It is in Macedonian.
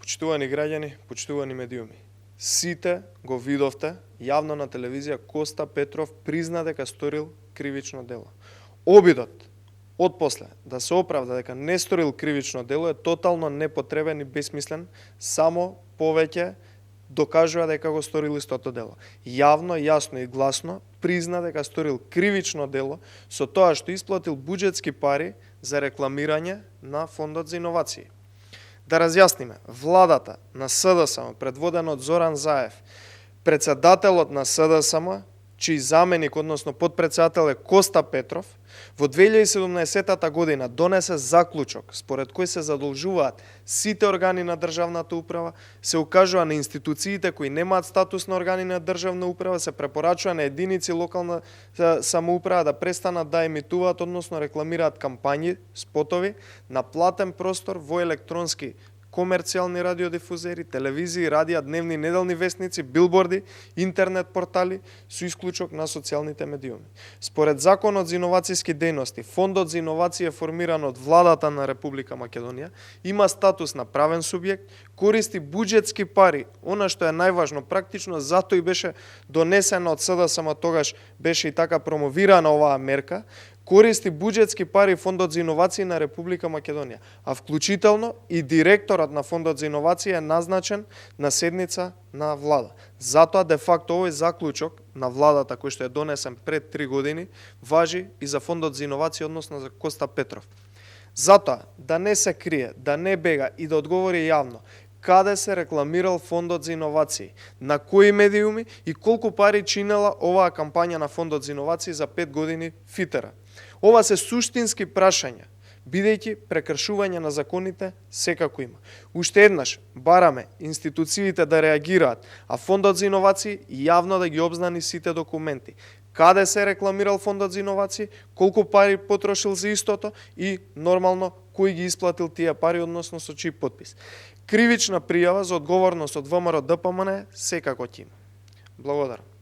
Почитувани граѓани, почитувани медиуми, сите го видовте јавно на телевизија Коста Петров призна дека сторил кривично дело. Обидот од после да се оправда дека не сторил кривично дело е тотално непотребен и безсмислен, само повеќе докажува дека го сторил истото дело. Јавно, јасно и гласно призна дека сторил кривично дело со тоа што исплатил буџетски пари за рекламирање на Фондот за иновации. Да разјасниме, владата на СДСМ, предводена од Зоран Заев, председателот на СДСМ, чиј заменик, односно подпредседател е Коста Петров, во 2017 година донесе заклучок според кој се задолжуваат сите органи на државната управа, се укажува на институциите кои немаат статус на органи на државна управа, се препорачува на единици локална самоуправа да престанат да емитуваат, односно рекламираат кампањи, спотови на платен простор во електронски комерцијални радиодифузери, телевизии, радија, дневни, неделни вестници, билборди, интернет портали, со исклучок на социјалните медиуми. Според Законот за иновацијски дејности, Фондот за иновација формиран од владата на Република Македонија, има статус на правен субјект, користи буџетски пари, она што е најважно, практично затоа и беше донесена од СДСМ, тогаш беше и така промовирана оваа мерка, користи буџетски пари Фондот за иновации на Република Македонија, а вклучително и директорот на Фондот за иновации е назначен на седница на влада. Затоа, де факто, овој заклучок на владата, кој што е донесен пред 3 години, важи и за Фондот за иновации, односно за Коста Петров. Затоа, да не се крие, да не бега и да одговори јавно, каде се рекламирал Фондот за иновации, на кои медиуми и колку пари чинела оваа кампања на Фондот за иновации за 5 години фитера. Ова се суштински прашања, бидејќи прекршување на законите секако има. Уште еднаш бараме институциите да реагираат, а Фондот за иновации јавно да ги обзнани сите документи. Каде се рекламирал Фондот за иновации, колку пари потрошил за истото и нормално кој ги исплатил тие пари, односно со чиј потпис. Кривична пријава за одговорност од ВМРО ДПМН секако ќе има. Благодарам.